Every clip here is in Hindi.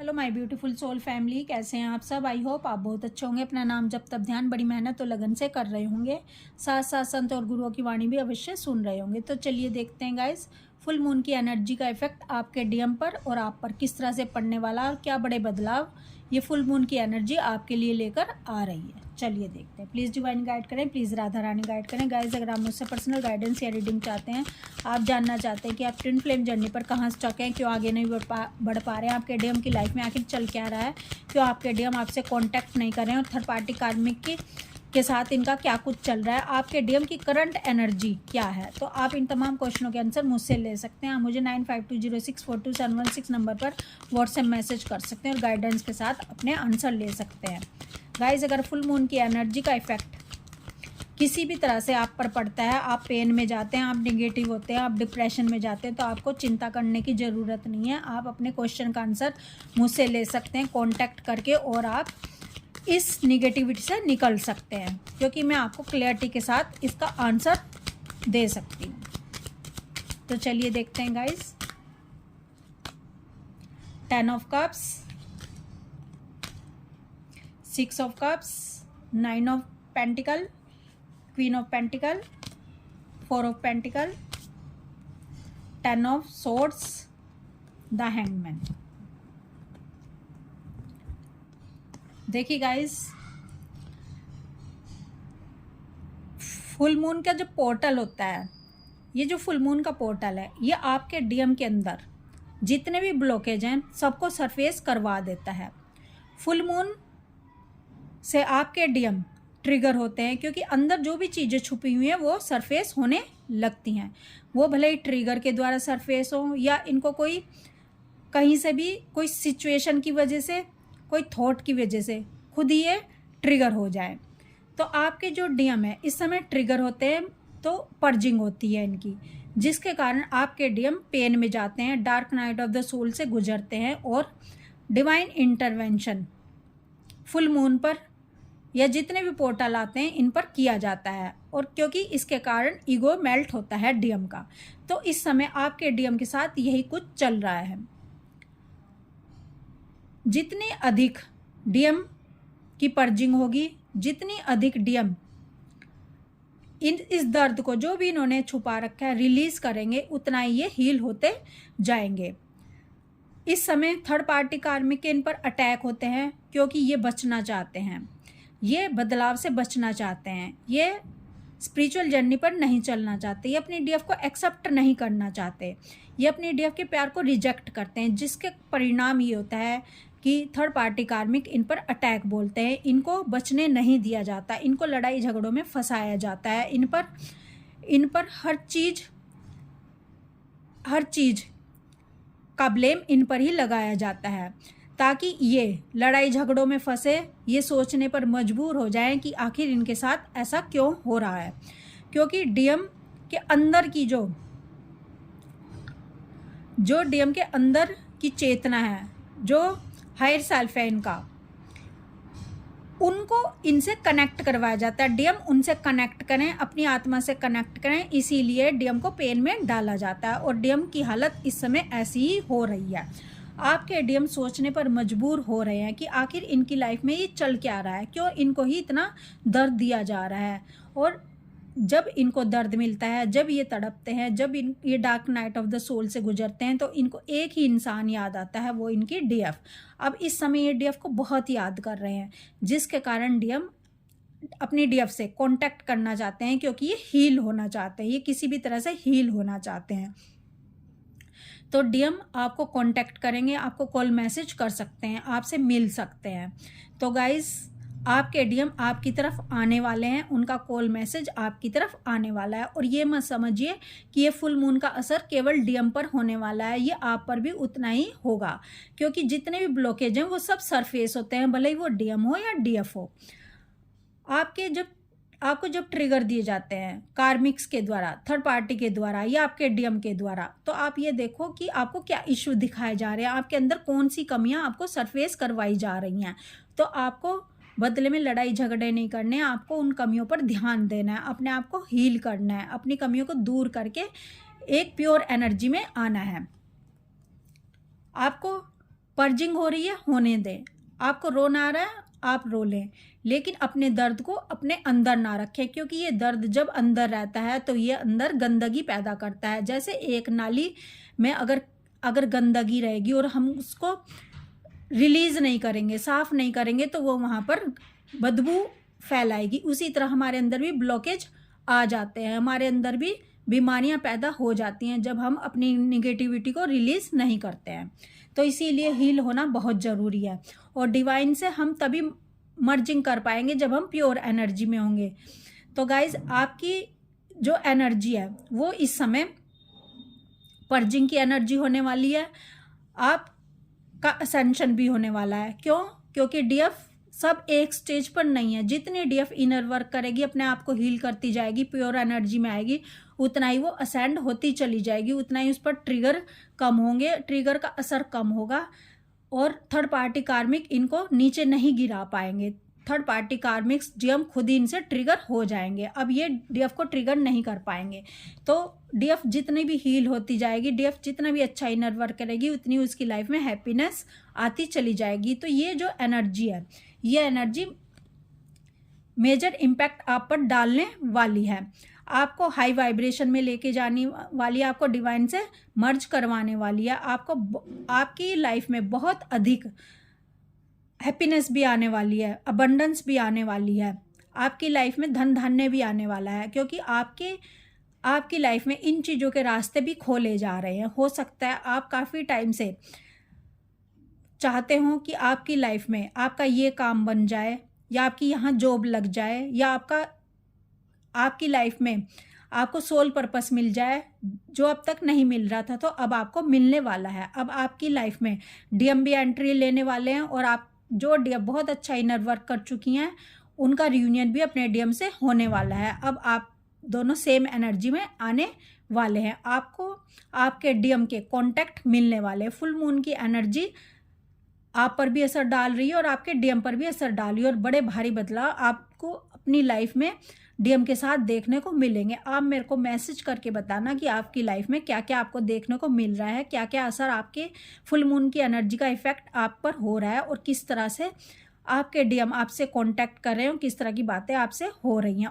Hello my beautiful soul family, कैसे हैं आप सब। आई होप आप बहुत अच्छे होंगे। अपना नाम जब तब ध्यान बड़ी मेहनत और लगन से कर रहे होंगे, साथ साथ संत और गुरुओं की वाणी भी अवश्य सुन रहे होंगे। तो चलिए देखते हैं गाइस, फुल मून की एनर्जी का इफेक्ट आपके डीएम पर और आप पर किस तरह से पड़ने वाला और क्या बड़े बदलाव ये फुल मून की एनर्जी आपके लिए लेकर आ रही है। चलिए देखते हैं। प्लीज़ डिवाइन गाइड करें, प्लीज़ राधा रानी गाइड करें। गाइस, अगर आप मुझसे पर्सनल गाइडेंस या रीडिंग चाहते हैं, आप जानना चाहते हैं कि आप ट्विन फ्लेम जर्नी पर कहाँ स्टक हैं, क्यों आगे नहीं बढ़ पा रहे हैं, आपके डीएम की लाइफ में आखिर चल क्या रहा है, क्यों आपके डीएम आपसे कांटेक्ट नहीं कर रहे हैं और थर्ड पार्टी कार्मिक के साथ इनका क्या कुछ चल रहा है, आपके डीएम की करंट एनर्जी क्या है, तो आप इन तमाम क्वेश्चनों के आंसर मुझसे ले सकते हैं। आप मुझे 9520642716 नंबर पर व्हाट्सएप मैसेज कर सकते हैं और गाइडेंस के साथ अपने आंसर ले सकते हैं। गाइज, अगर फुल मून की एनर्जी का इफेक्ट किसी भी तरह से आप पर पड़ता है, आप पेन में जाते हैं, आप नेगेटिव होते हैं, आप डिप्रेशन में जाते हैं, तो आपको चिंता करने की ज़रूरत नहीं है। आप अपने क्वेश्चन का आंसर मुझसे ले सकते हैं कॉन्टैक्ट करके और आप इस निगेटिविटी से निकल सकते हैं, क्योंकि मैं आपको क्लियरिटी के साथ इसका आंसर दे सकती हूँ। तो चलिए देखते हैं guys. 10 of cups, 6 of cups, 9 of pentacle, queen of pentacle, 4 of pentacle, 10 of swords, the hangman. देखिए गाइस, फुल मून का जो पोर्टल होता है, ये जो फुल मून का पोर्टल है, ये आपके डीएम के अंदर जितने भी ब्लॉकेज हैं सबको सरफेस करवा देता है। फुल मून से आपके डीएम ट्रिगर होते हैं, क्योंकि अंदर जो भी चीज़ें छुपी हुई हैं वो सरफेस होने लगती हैं। वो भले ही ट्रिगर के द्वारा सरफेस हो या इनको कोई कहीं से भी कोई सिचुएशन की वजह से, कोई थॉट की वजह से खुद ही ये ट्रिगर हो जाए। तो आपके जो डीएम है इस समय ट्रिगर होते हैं, तो पर्जिंग होती है इनकी, जिसके कारण आपके डीएम पेन में जाते हैं, dark night of the soul से गुजरते हैं और डिवाइन इंटरवेंशन फुल मून पर या जितने भी पोर्टल आते हैं इन पर किया जाता है। और क्योंकि इसके कारण ईगो मेल्ट होता है डीएम का, तो इस समय आपके डीएम के साथ यही कुछ चल रहा है। जितनी अधिक डीएम की पर्जिंग होगी, जितनी अधिक डीएम इस दर्द को जो भी इन्होंने छुपा रखा है रिलीज करेंगे, उतना ही ये हील होते जाएंगे। इस समय थर्ड पार्टी कार्मिक के इन पर अटैक होते हैं, क्योंकि ये बचना चाहते हैं, ये बदलाव से बचना चाहते हैं, ये स्पिरिचुअल जर्नी पर नहीं चलना चाहते, ये अपनी डीएफ को एक्सेप्ट नहीं करना चाहते, ये अपनी डीएफ के प्यार को रिजेक्ट करते हैं, जिसके परिणाम ये होता है कि थर्ड पार्टी कार्मिक इन पर अटैक बोलते हैं, इनको बचने नहीं दिया जाता, इनको लड़ाई झगड़ों में फंसाया जाता है, इन पर हर चीज़ का ब्लेम इन पर ही लगाया जाता है, ताकि ये लड़ाई झगड़ों में फंसे, ये सोचने पर मजबूर हो जाएं कि आखिर इनके साथ ऐसा क्यों हो रहा है। क्योंकि डीएम के अंदर की जो डीएम के अंदर की चेतना है, जो हायर सेल्फ है इनका, उनको इनसे कनेक्ट करवाया जाता है। डीएम उनसे कनेक्ट करें, अपनी आत्मा से कनेक्ट करें, इसीलिए डीएम को पेन में डाला जाता है। और डीएम की हालत इस समय ऐसी ही हो रही है। आपके डीएम सोचने पर मजबूर हो रहे हैं कि आखिर इनकी लाइफ में ये चल क्या रहा है, क्यों इनको ही इतना दर्द दिया जा रहा है। और जब इनको दर्द मिलता है, जब ये तड़पते हैं, जब ये dark night of the soul से गुजरते हैं, तो इनको एक ही इंसान याद आता है, वो इनकी डीएफ। अब इस समय ये डीएफ को बहुत याद कर रहे हैं, जिसके कारण डीएम अपनी डीएफ से कांटेक्ट करना चाहते हैं, क्योंकि ये हील होना चाहते हैं, ये किसी भी तरह से हील होना चाहते हैं। तो डीएम आपको कांटेक्ट करेंगे, आपको कॉल मैसेज कर सकते हैं, आपसे मिल सकते हैं। तो गाइज, आपके डीएम आपकी तरफ आने वाले हैं, उनका कॉल मैसेज आपकी तरफ आने वाला है। और ये मत समझिए कि ये फुल मून का असर केवल डीएम पर होने वाला है, ये आप पर भी उतना ही होगा, क्योंकि जितने भी ब्लॉकेज हैं वो सब सरफेस होते हैं, भले ही वो डीएम हो या डीएफ हो। आपको जब ट्रिगर दिए जाते हैं कार्मिक्स के द्वारा, थर्ड पार्टी के द्वारा या आपके डीएम के द्वारा, तो आप ये देखो कि आपको क्या इश्यू दिखाए जा रहे हैं, आपके अंदर कौन सी कमियां आपको सरफेस करवाई जा रही हैं। तो आपको बदले में लड़ाई झगड़े नहीं करने, आपको उन कमियों पर ध्यान देना है, अपने आप को हील करना है, अपनी कमियों को दूर करके एक प्योर एनर्जी में आना है। आपको पर्जिंग हो रही है, होने दें। आपको रोना आ रहा है, आप रो लें, लेकिन अपने दर्द को अपने अंदर ना रखें, क्योंकि ये दर्द जब अंदर रहता है तो ये अंदर गंदगी पैदा करता है। जैसे एक नाली में अगर गंदगी रहेगी और हम उसको रिलीज़ नहीं करेंगे, साफ़ नहीं करेंगे, तो वो वहाँ पर बदबू फैलाएगी। उसी तरह हमारे अंदर भी ब्लॉकेज आ जाते हैं, हमारे अंदर भी बीमारियां पैदा हो जाती हैं जब हम अपनी निगेटिविटी को रिलीज़ नहीं करते हैं। तो इसीलिए हील होना बहुत ज़रूरी है, और डिवाइन से हम तभी मर्जिंग कर पाएंगे जब हम प्योर एनर्जी में होंगे। तो गाइज, आपकी जो एनर्जी है वो इस समय पर्जिंग की एनर्जी होने वाली है, आपका असेंशन भी होने वाला है। क्यों? क्योंकि डीएफ सब एक स्टेज पर नहीं है। जितनी डीएफ इनर वर्क करेगी, अपने आप को हील करती जाएगी, प्योर एनर्जी में आएगी, उतना ही वो असेंड होती चली जाएगी, उतना ही उस पर ट्रिगर कम होंगे, ट्रिगर का असर कम होगा, और थर्ड पार्टी कार्मिक इनको नीचे नहीं गिरा पाएंगे। थर्ड पार्टी कार्मिक्स डीएफ खुद ही इनसे ट्रिगर हो जाएंगे, अब ये डीएफ को ट्रिगर नहीं कर पाएंगे। तो डीएफ जितनी भी हील होती जाएगी, डीएफ जितना भी अच्छा इनर वर्क करेगी, उतनी उसकी लाइफ में हैप्पीनेस आती चली जाएगी। तो ये जो एनर्जी है, ये एनर्जी मेजर इम्पैक्ट आप पर डालने वाली है, आपको हाई वाइब्रेशन में लेके जाने वाली है, आपको डिवाइन से मर्ज करवाने वाली है, आपको आपकी लाइफ में बहुत अधिक हैप्पीनेस भी आने वाली है, अबंडेंस भी आने वाली है, आपकी लाइफ में धन धान्य भी आने वाला है, क्योंकि आपकी लाइफ में इन चीज़ों के रास्ते भी खोले जा रहे हैं। हो सकता है आप काफ़ी टाइम से चाहते हो कि आपकी लाइफ में आपका ये काम बन जाए, या आपकी यहाँ जॉब लग जाए, या आपकी लाइफ में आपको सोल पर्पस मिल जाए जो अब तक नहीं मिल रहा था, तो अब आपको मिलने वाला है। अब आपकी लाइफ में डीएम भी एंट्री लेने वाले हैं, और आप जो डीएम बहुत अच्छा इनर वर्क कर चुकी हैं, उनका रियूनियन भी अपने डीएम से होने वाला है। अब आप दोनों सेम एनर्जी में आने वाले हैं, आपको आपके डीएम के कॉन्टैक्ट मिलने वाले हैं। फुल मून की एनर्जी आप पर भी असर डाल रही है और आपके डीएम पर भी असर डाल रही है, और बड़े भारी बदलाव आपको अपनी लाइफ में डीएम के साथ देखने को मिलेंगे। आप मेरे को मैसेज करके बताना कि आपकी लाइफ में क्या क्या आपको देखने को मिल रहा है, क्या क्या असर आपके फुल मून की एनर्जी का इफेक्ट आप पर हो रहा है, और किस तरह से आपके डीएम आपसे कांटेक्ट कर रहे हैं, किस तरह की बातें आपसे हो रही हैं।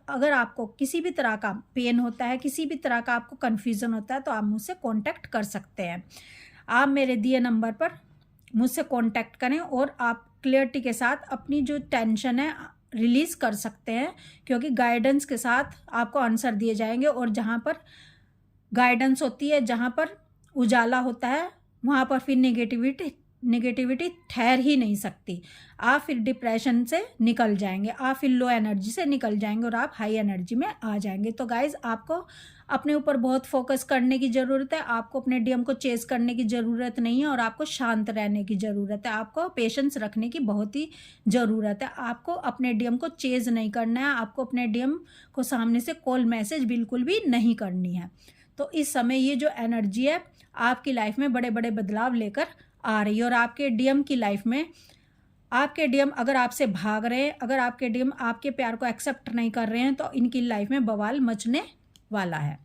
अगर आपको किसी भी तरह का पेन होता है, किसी भी तरह का आपको कन्फ्यूज़न होता है, तो आप मुझसे कॉन्टैक्ट कर सकते हैं। आप मेरे दिए नंबर पर मुझसे कांटेक्ट करें, और आप क्लियरिटी के साथ अपनी जो टेंशन है रिलीज़ कर सकते हैं, क्योंकि गाइडेंस के साथ आपको आंसर दिए जाएंगे। और जहाँ पर गाइडेंस होती है, जहाँ पर उजाला होता है, वहाँ पर फिर नेगेटिविटी ठहर ही नहीं सकती। आप फिर डिप्रेशन से निकल जाएंगे, आप फिर लो एनर्जी से निकल जाएंगे, और आप हाई एनर्जी में आ जाएंगे। तो गाइज, आपको अपने ऊपर बहुत फोकस करने की ज़रूरत है, आपको अपने डीएम को चेस करने की ज़रूरत नहीं है, और आपको शांत रहने की ज़रूरत है, आपको पेशेंस रखने की बहुत ही ज़रूरत है। आपको अपने डीएम को चेज नहीं करना है, आपको अपने डीएम को सामने से कॉल मैसेज बिल्कुल भी नहीं करनी है। तो इस समय ये जो एनर्जी है आपकी लाइफ में बड़े बड़े बदलाव लेकर आ रही है, और आपके डीएम की लाइफ में आपके डीएम अगर आपसे भाग रहे हैं, अगर आपके डीएम आपके प्यार को एक्सेप्ट नहीं कर रहे हैं, तो इनकी लाइफ में बवाल मचने वाला है।